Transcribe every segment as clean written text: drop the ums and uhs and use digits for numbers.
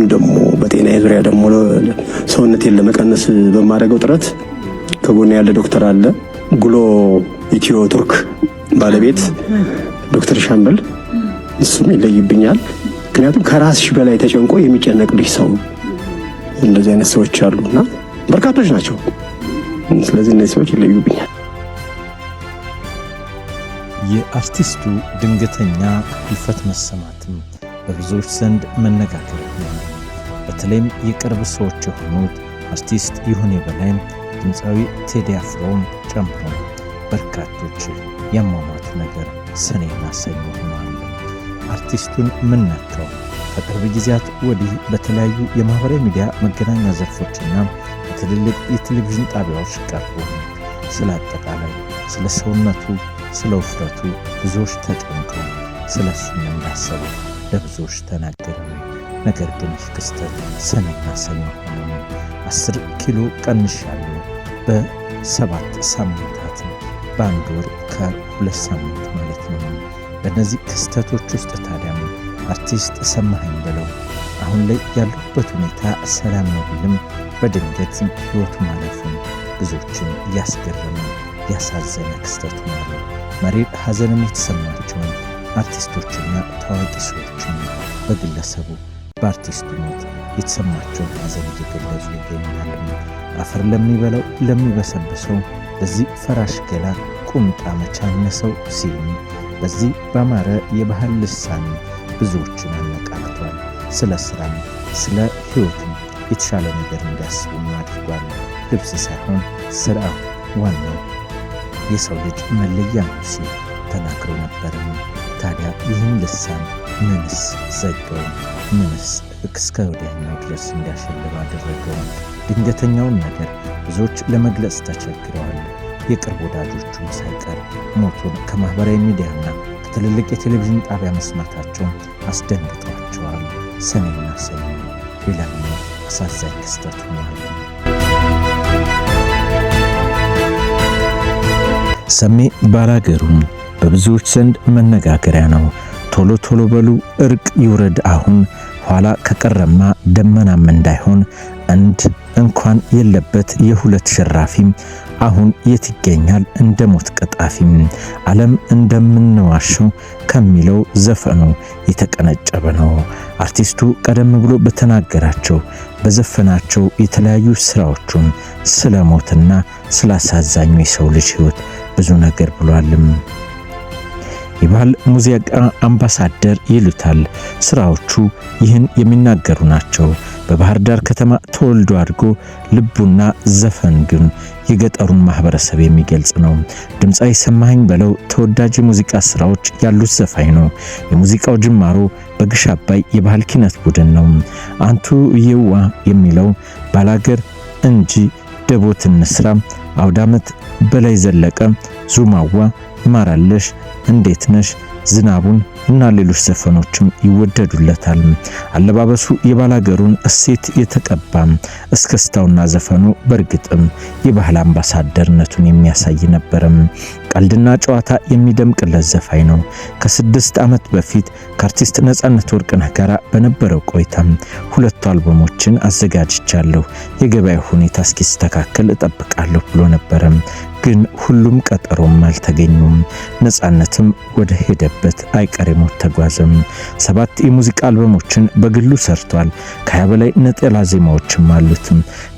አሁን ደግሞ በጤና ዙሪያ ደግሞ ሰውነቴን ለመቀነስ በማደርገው ጥረት ከጎን ያለ ዶክተር አለ ጉሎ ኢትዮ ቱርክ ባለቤት ዶክተር ሻምበል እሱም ይለይብኛል። ምክንያቱም ከራስሽ በላይ ተጨንቆ የሚጨነቅልሽ ሰው እንደዚህ አይነት ሰዎች አሉና በርካቶች ናቸው። ስለዚህ እነዚህ ሰዎች ይለዩብኛል። የአርቲስቱ ድንገተኛ ህልፈት መሰማትም በብዙዎች ዘንድ መነጋገሪያ ሆነ። በተለይም የቅርብ ሰዎች የሆኑት አርቲስት ይሁኔ በላይ፣ ድምፃዊ ቴዲ አፍሮን ጨምሮ በርካቶች ያሟሟቱ ነገር ሰኔና ሰኞ ሆኗል። አርቲስቱን ምን ነካው? ከቅርብ ጊዜያት ወዲህ በተለያዩ የማህበራዊ ሚዲያ መገናኛ ዘርፎችና በትልልቅ የቴሌቪዥን ጣቢያዎች ቀርቦ ስለ አጠቃላይ ስለ ሰውነቱ ስለ ውፍረቱ ብዙዎች ተጨንቀው ስለ እሱም እንዳሰቡ ለብዙዎች ተናገሩ። ነገር ግን ይህ ክስተት ሰኔና ሰኞ ሆነ። 10 ኪሎ ቀንሻለሁ በ7 ሳምንታት በአንድ ወር ከ2 ሳምንት ማለት ነው። በእነዚህ ክስተቶች ውስጥ ታዲያም አርቲስት ሰማኸኝ በለው አሁን ላይ ያለበት ሁኔታ ሰላም ነው ቢልም በድንገት ህይወቱ ማለፉን ብዙዎችን እያስገረመ ያሳዘነ ክስተቱ ነው። መሪር ሐዘንም የተሰማቸውን አርቲስቶችና ታዋቂ ሰዎችም በግለሰቡ በአርቲስቱ ሞት የተሰማቸውን ሐዘን እየገለጹ ይገኛሉ። አፈር ለሚበላው ለሚበሰብሰው በዚህ ፈራሽ ገላ ቁምጣ መቻነሰው ሲል በዚህ ባማረ የባህል ልሳን ብዙዎችን አነቃቅቷል። ስለ ስራም ስለ ህይወትም የተሻለ ነገር እንዲያስቡም አድርጓል። ልብስ ሳይሆን ስራ ዋናው የሰው ልጅ መለያ ነው ሲል ተናግሮ ነበርም። ታዲያ ይህን ልሳን ምንስ ዘጋው? ምንስ እስከ ወዲያኛው ድረስ እንዲያሸልብ አደረገው? ድንገተኛውን ነገር ብዙዎች ለመግለጽ ተቸግረዋል። የቅርብ ወዳጆቹም ሳይቀር ሞቱን ከማህበራዊ ሚዲያና ከትልልቅ የቴሌቪዥን ጣቢያ መስማታቸውን አስደንግጧቸዋል። ሰኔና ሰኞ ሌላኛው አሳዛኝ ክስተት ሆኗል። ሰሜ ባላገሩም በብዙዎች ዘንድ መነጋገሪያ ነው። ቶሎ ቶሎ በሉ እርቅ ይውረድ አሁን፣ ኋላ ከቀረማ ደመናም እንዳይሆን፣ አንድ እንኳን የለበት የሁለት ሽራፊም፣ አሁን የት ይገኛል እንደ ሞት ቀጣፊም፣ ዓለም እንደምንዋሸው ከሚለው ዘፈኑ የተቀነጨበ ነው። አርቲስቱ ቀደም ብሎ በተናገራቸው በዘፈናቸው የተለያዩ ስራዎቹን ስለ ሞትና ስለ አሳዛኙ የሰው ልጅ ህይወት ብዙ ነገር ብሏልም። የባህል ሙዚቃ አምባሳደር ይሉታል። ስራዎቹ ይህን የሚናገሩ ናቸው። በባህር ዳር ከተማ ተወልዶ አድጎ ልቡና ዘፈን ግን የገጠሩን ማህበረሰብ የሚገልጽ ነው። ድምፃዊ ሰማኸኝ በለው ተወዳጅ የሙዚቃ ስራዎች ያሉት ዘፋኝ ነው። የሙዚቃው ጅማሮ በግሽ አባይ የባህል ኪነት ቡድን ነው። አንቱ የዋ የሚለው ባላገር እንጂ ደቦት እንስራ፣ አውዳመት በላይ ዘለቀ፣ ዙማዋ፣ ማራለሽ፣ እንዴት ነሽ፣ ዝናቡን እና ሌሎች ዘፈኖችም ይወደዱለታል። አለባበሱ የባላገሩን እሴት የተቀባም፣ እስከስታውና ዘፈኑ በእርግጥም የባህል አምባሳደርነቱን የሚያሳይ ነበርም። ቀልድና ጨዋታ የሚደምቅለት ዘፋኝ ነው። ከ6 ዓመት በፊት ከአርቲስት ነጻነት ወርቅነህ ጋር በነበረው ቆይታ 2 አልበሞችን አዘጋጅቻለሁ፣ የገበያ ሁኔታ እስኪስተካከል እጠብቃለሁ ብሎ ነበረ። ግን ሁሉም ቀጠሮም አልተገኙም። ነጻነትም ወደ ሄደበት አይቀሬ ሞት ተጓዘም። 7 የሙዚቃ አልበሞችን በግሉ ሰርቷል። ከ20 በላይ ነጠላ ዜማዎችም አሉት።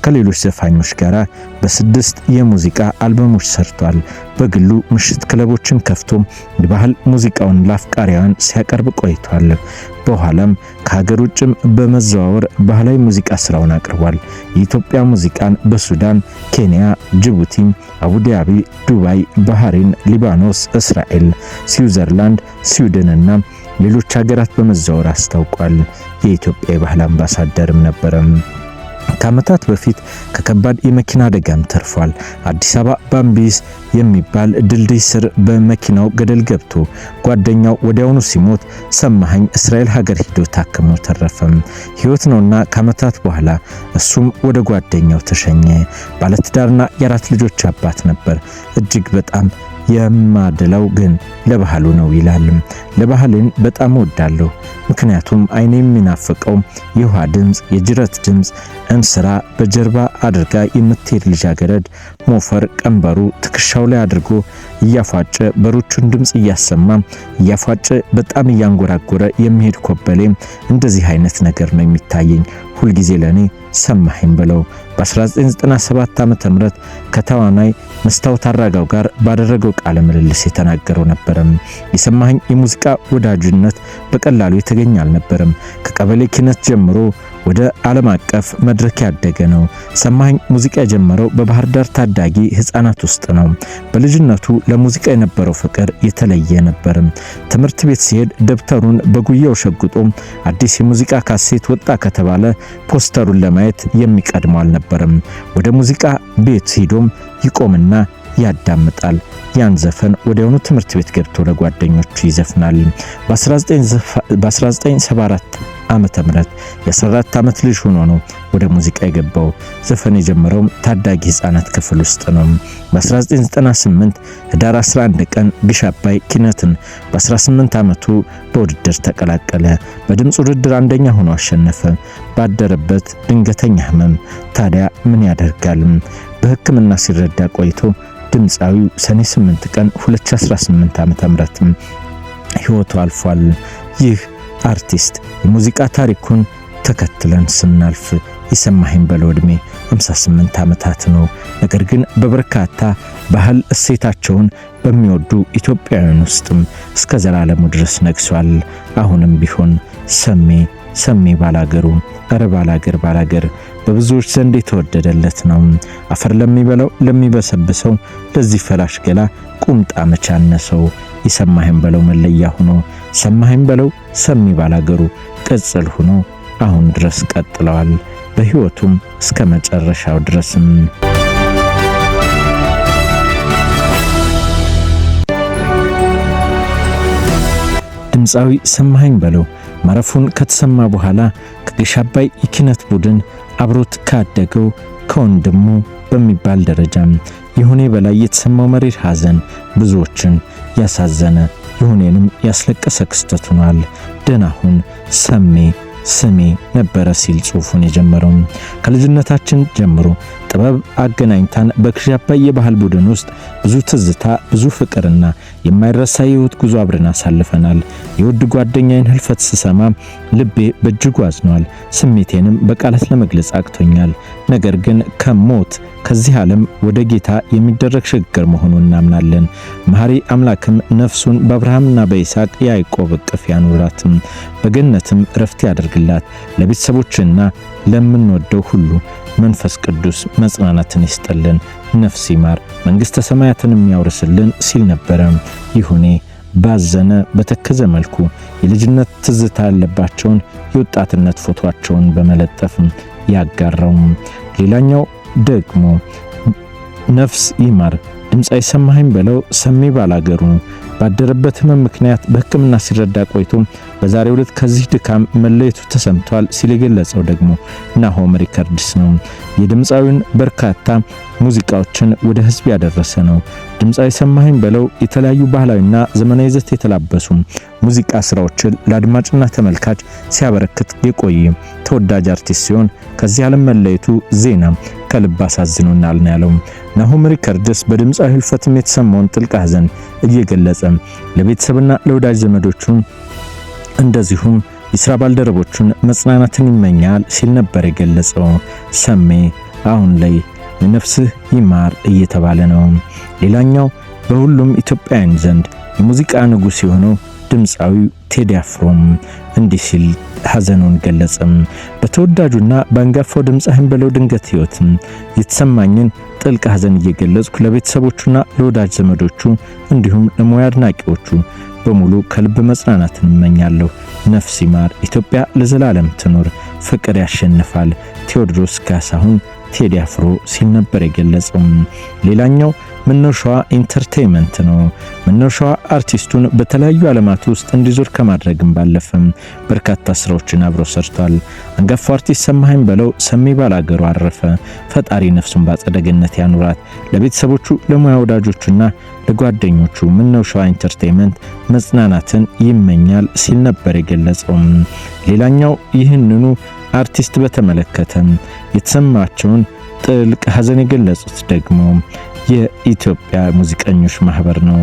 ከሌሎች ዘፋኞች ጋር በ6 የሙዚቃ አልበሞች ሰርቷል። በግሉ ምሽት ክለቦችን ከፍቶ የባህል ሙዚቃውን ለአፍቃሪያን ሲያቀርብ ቆይቷል። በኋላም ከሀገር ውጭም በመዘዋወር ባህላዊ ሙዚቃ ስራውን አቅርቧል። የኢትዮጵያ ሙዚቃን በሱዳን፣ ኬንያ፣ ጅቡቲ፣ አቡዳቢ፣ ዱባይ፣ ባህሬን፣ ሊባኖስ፣ እስራኤል፣ ስዊዘርላንድ፣ ስዊድንና ሌሎች ሀገራት በመዘዋወር አስታውቋል። የኢትዮጵያ የባህል አምባሳደርም ነበረም። ከዓመታት በፊት ከከባድ የመኪና አደጋም ተርፏል። አዲስ አበባ ባምቢስ የሚባል ድልድይ ስር በመኪናው ገደል ገብቶ ጓደኛው ወዲያውኑ ሲሞት ሰማኸኝ እስራኤል ሀገር ሄዶ ታክሞ ተረፈም። ህይወት ነውና ከዓመታት በኋላ እሱም ወደ ጓደኛው ተሸኘ። ባለትዳርና የ4 ልጆች አባት ነበር። እጅግ በጣም የማድለው ግን ለባህሉ ነው ይላል። ለባህልን በጣም እወዳለሁ። ምክንያቱም አይኔ የሚናፍቀው የውሃ ድምፅ፣ የጅረት ድምፅ፣ እንስራ በጀርባ አድርጋ የምትሄድ ልጃገረድ ሞፈር ቀንበሩ ትከሻው ላይ አድርጎ እያፏጨ በሮቹን ድምፅ እያሰማ እያፏጨ በጣም እያንጎራጎረ የሚሄድ ኮበሌ እንደዚህ አይነት ነገር ነው የሚታየኝ ሁልጊዜ ለኔ ሰማኸኝ በለው በ1997 ዓ.ም ከተዋናይ መስታወት አራጋው ጋር ባደረገው ቃለ ምልልስ የተናገረው ነበርም። የሰማኸኝ የሙዚቃ ወዳጅነት በቀላሉ የተገኘ አልነበረም። ከቀበሌ ኪነት ጀምሮ ወደ ዓለም አቀፍ መድረክ ያደገ ነው። ሰማኸኝ ሙዚቃ የጀመረው በባህር ዳር ታዳጊ ህፃናት ውስጥ ነው። በልጅነቱ ለሙዚቃ የነበረው ፍቅር የተለየ ነበር። ትምህርት ቤት ሲሄድ ደብተሩን በጉያው ሸጉጦ አዲስ የሙዚቃ ካሴት ወጣ ከተባለ ፖስተሩን ለማየት የሚቀድመው አልነበረም። ወደ ሙዚቃ ቤት ሄዶም ይቆምና ያዳምጣል። ያን ዘፈን ወዲያውኑ ትምህርት ቤት ገብቶ ለጓደኞቹ ይዘፍናል። በ1974 ዓመተ ምህረት የ14 ዓመት ልጅ ሆኖ ነው ወደ ሙዚቃ የገባው። ዘፈን የጀመረው ታዳጊ ህፃናት ክፍል ውስጥ ነው። በ1998 ህዳር 11 ቀን ግሽ አባይ ኪነትን በ18 ዓመቱ በውድድር ተቀላቀለ። በድምፅ ውድድር አንደኛ ሆኖ አሸነፈ። ባደረበት ድንገተኛ ህመም ታዲያ ምን ያደርጋል በሕክምና ሲረዳ ቆይቶ ድምፃዊው ሰኔ 8 ቀን 2018 ዓ.ም ህይወቱ አልፏል። ይህ አርቲስት የሙዚቃ ታሪኩን ተከትለን ስናልፍ የሰማኸኝ በለው ዕድሜ 58 ዓመታት ነው። ነገር ግን በበርካታ ባህል እሴታቸውን በሚወዱ ኢትዮጵያውያን ውስጥም እስከ ዘላለሙ ድረስ ነግሷል። አሁንም ቢሆን ሰሜ ባላገሩ አረ ባላገር በብዙዎች ዘንድ የተወደደለት ነው። አፈር ለሚበላው ለሚበሰብሰው ለዚህ ፈላሽ ገላ ቁምጣ መቻነሰው የሰማኸኝ በለው መለያ ሆኖ ሰማኸኝ በለው ሰሚ ባላገሩ ቅጽል ሆኖ አሁን ድረስ ቀጥለዋል። በህይወቱም እስከ መጨረሻው ድረስም ድምፃዊ ሰማኸኝ በለው ማረፉን ከተሰማ በኋላ ከግሽ አባይ የኪነት ቡድን አብሮት ካደገው ከወንድሙ በሚባል ደረጃ ይሁኔ በላይ የተሰማው መሪር ሐዘን ብዙዎችን ያሳዘነ ይሁኔንም ያስለቀሰ ክስተት ሆኗል። ደህና ሁን ስሜ ነበረ ሲል ጽሑፉን የጀመረው ከልጅነታችን ጀምሮ ጥበብ አገናኝታን በግሽ አባይ የባህል ቡድን ውስጥ ብዙ ትዝታ፣ ብዙ ፍቅርና የማይረሳ የህይወት ጉዞ አብረን አሳልፈናል። የውድ ጓደኛዬን ህልፈት ስሰማ ልቤ በእጅጉ አዝኗል። ስሜቴንም በቃላት ለመግለጽ አቅቶኛል። ነገር ግን ከሞት ከዚህ ዓለም ወደ ጌታ የሚደረግ ሽግግር መሆኑን እናምናለን። መሐሪ አምላክም ነፍሱን በአብርሃምና በይስሐቅ ያዕቆብ እቅፍ ያኑራትም፣ በገነትም ረፍት ያደርግላት። ለቤተሰቦችና ለምንወደው ሁሉ መንፈስ ቅዱስ መጽናናትን ይስጥልን፣ ነፍስ ይማር፣ መንግሥተ ሰማያትን የሚያወርስልን ሲል ነበረ ይሁኔ ባዘነ በተከዘ መልኩ የልጅነት ትዝታ ያለባቸውን የወጣትነት ፎቶአቸውን በመለጠፍ ያጋራው። ሌላኛው ደግሞ ነፍስ ይማር ድምፃዊ ሰማኸኝ በለው ሰሜ ባላገሩ ባደረበት ህመም ምክንያት በሕክምና ሲረዳ ቆይቶ በዛሬው ዕለት ከዚህ ድካም መለየቱ ተሰምቷል ሲል የገለጸው ደግሞ ናሆም ሪከርድስ ነው። የድምፃዊውን በርካታ ሙዚቃዎችን ወደ ህዝብ ያደረሰ ነው። ድምፃዊ ሰማኸኝ በለው የተለያዩ ባህላዊና ዘመናዊ ይዘት የተላበሱ ሙዚቃ ስራዎችን ለአድማጭና ተመልካች ሲያበረክት የቆየ ተወዳጅ አርቲስት ሲሆን ከዚህ ዓለም መለየቱ ዜና ከልብ አሳዝኖናል ነው ያለው። ናሆም ሪከርድስ በድምፃዊ ህልፈትም የተሰማውን ጥልቅ ሐዘን እየገለጸ ለቤተሰብና ለወዳጅ ዘመዶቹ እንደዚሁም የሥራ ባልደረቦቹን መጽናናትን ይመኛል ሲል ነበር የገለጸው። ሰሜ አሁን ላይ ነፍስህ ይማር እየተባለ ነው። ሌላኛው በሁሉም ኢትዮጵያውያን ዘንድ የሙዚቃ ንጉሥ የሆነው ድምፃዊ ቴዲ አፍሮም እንዲህ ሲል ሐዘኑን ገለጸም። በተወዳጁና በአንጋፋው ድምፃዊ በለው ድንገት ህይወት የተሰማኝን ጥልቅ ሐዘን እየገለጽኩ ለቤተሰቦቹና ለወዳጅ ዘመዶቹ እንዲሁም ለሙያ አድናቂዎቹ በሙሉ ከልብ መጽናናትን እመኛለሁ። ነፍስ ይማር፣ ኢትዮጵያ ለዘላለም ትኖር፣ ፍቅር ያሸንፋል። ቴዎድሮስ ካሳሁን ቴዲ አፍሮ ሲል ነበር የገለጸው። ሌላኛው ምነው ሸዋ ኢንተርቴይንመንት ነው። ምነው ሸዋ አርቲስቱን በተለያዩ ዓለማት ውስጥ እንዲዞር ከማድረግም ባለፈም በርካታ ስራዎችን አብሮ ሰርቷል። አንጋፋው አርቲስት ሰማኸኝ በለው ሰሚ ባላገሩ አረፈ። ፈጣሪ ነፍሱን በአጸደ ገነት ያኑራት። ለቤተሰቦቹ፣ ለሙያ ወዳጆቹና ለጓደኞቹ ምነው ሸዋ ኢንተርቴይንመንት መጽናናትን ይመኛል ሲል ነበር የገለጸው። ሌላኛው ይህንኑ አርቲስት በተመለከተ የተሰማቸውን ጥልቅ ሐዘን የገለጹት ደግሞ የኢትዮጵያ ሙዚቀኞች ማህበር ነው።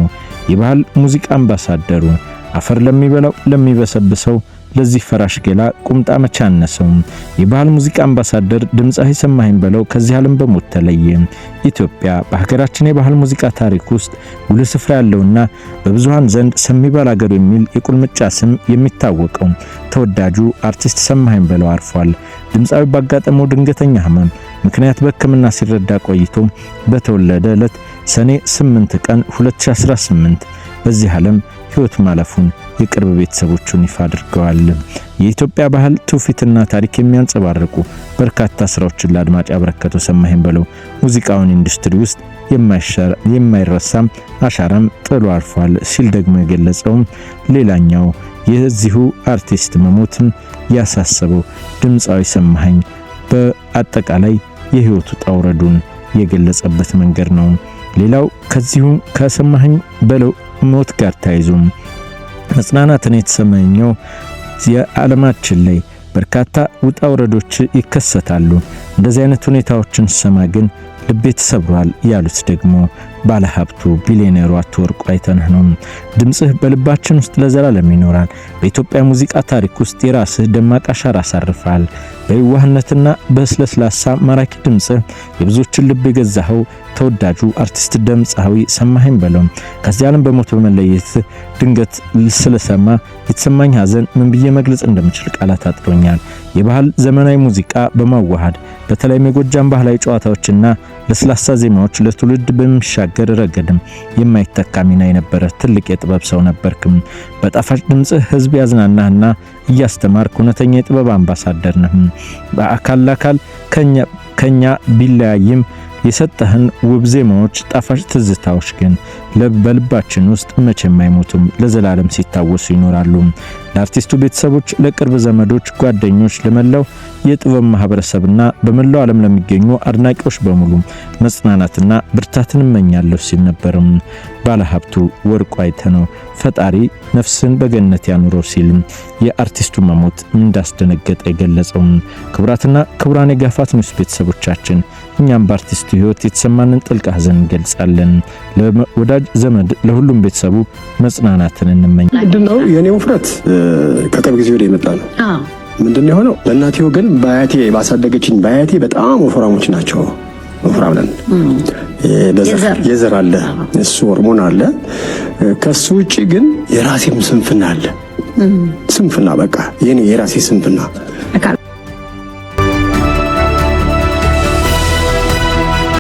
የባህል ሙዚቃ አምባሳደሩ አፈር ለሚበላው ለሚበሰብሰው ለዚህ ፈራሽ ገላ ቁምጣ መቻነሰው የባህል ሙዚቃ አምባሳደር ድምጻዊ ሰማኸኝ በለው ከዚህ ዓለም በሞት ተለየ። ኢትዮጵያ በሀገራችን የባህል ሙዚቃ ታሪክ ውስጥ ጉልህ ስፍራ ያለውና በብዙሃን ዘንድ ሰሚ ባላገሩ የሚል የቁልምጫ ስም የሚታወቀው ተወዳጁ አርቲስት ሰማኸኝ በለው አርፏል። ድምጻዊ ባጋጠመው ድንገተኛ ህመም ምክንያት በሕክምና ሲረዳ ቆይቶ በተወለደ ዕለት ሰኔ 8 ቀን 2018 በዚህ ዓለም ሕይወት ማለፉን የቅርብ ቤተሰቦቹን ይፋ አድርገዋል። የኢትዮጵያ ባህል ትውፊትና ታሪክ የሚያንጸባርቁ በርካታ ስራዎችን ለአድማጭ ያበረከተው ሰማኸኝ በለው ሙዚቃውን ኢንዱስትሪ ውስጥ የማይረሳም አሻራም ጥሎ አልፏል ሲል ደግሞ የገለጸው ሌላኛው የዚሁ አርቲስት መሞትን ያሳሰበው ድምጻዊ ሰማኸኝ በአጠቃላይ የህይወቱ ጣውረዱን የገለጸበት መንገድ ነው። ሌላው ከዚሁ ከሰማኸኝ በለው ሞት ጋር ተያይዞ መጽናናትን የተሰማኘው የዓለማችን ላይ በርካታ ውጣ ውረዶች ይከሰታሉ። እንደዚህ አይነት ሁኔታዎችን ሰማ ግን ልቤ ተሰብሯል ያሉት ደግሞ ባለሀብቱ ቢሊዮነሩ አቶ ወርቁ አይተነህ ነው። ድምጽህ በልባችን ውስጥ ለዘላለም ይኖራል። በኢትዮጵያ ሙዚቃ ታሪክ ውስጥ የራስህ ደማቅ አሻራ አሳርፈሃል። በየዋህነትና በስለስላሳ ማራኪ ድምጽህ የብዙዎችን ልብ የገዛኸው ተወዳጁ አርቲስት ድምጻዊ ሰማኸኝ በለው ከዚህ ዓለም በሞት በመለየት ድንገት ስለሰማ የተሰማኝ ሐዘን ምን ብዬ መግለጽ እንደምችል ቃላት አጥሮኛል። የባህል ዘመናዊ ሙዚቃ በማዋሃድ በተለይም የጎጃም ባህላዊ ጨዋታዎችና ለስላሳ ዜማዎች ለትውልድ በሚሻገር ረገድም የማይተካ ሚና የነበረ ትልቅ የጥበብ ሰው ነበርክም። በጣፋጭ ድምጽህ ህዝብ ያዝናናህና እያስተማርክ እውነተኛ የጥበብ አምባሳደር ነህ። በአካል ለአካል ከኛ ቢለያይም የሰጠህን ውብ ዜማዎች፣ ጣፋጭ ትዝታዎች ግን በልባችን ውስጥ መቼም አይሞቱም፣ ለዘላለም ሲታወሱ ይኖራሉ። ለአርቲስቱ ቤተሰቦች፣ ለቅርብ ዘመዶች፣ ጓደኞች፣ ለመላው የጥበብ ማህበረሰብና በመላው ዓለም ለሚገኙ አድናቂዎች በሙሉ መጽናናትና ብርታትን እመኛለሁ ሲል ነበርም ባለሀብቱ ወርቁ አይተነው ፈጣሪ ነፍስን በገነት ያኑረው ሲል የአርቲስቱ መሞት እንዳስደነገጠ የገለጸው። ክቡራትና ክቡራን የጋፋት ኒውስ ቤተሰቦቻችን እኛም በአርቲስቱ ህይወት የተሰማንን ጥልቅ ሐዘን እንገልጻለን። ለወዳጅ ዘመድ ለሁሉም ቤተሰቡ መጽናናትን እንመኛለን። ምንድነው የኔ ውፍረት ከቅርብ ጊዜ ወዲህ የመጣ ነው። ምንድነው የሆነው? በእናቴ ወገን በአያቴ ባሳደገችኝ በአያቴ በጣም ወፍራሞች ናቸው። ወፍራም ነን። የዘር አለ፣ እሱ ሆርሞን አለ። ከሱ ውጪ ግን የራሴም ስንፍና አለ። ስንፍና በቃ የኔ የራሴ ስንፍና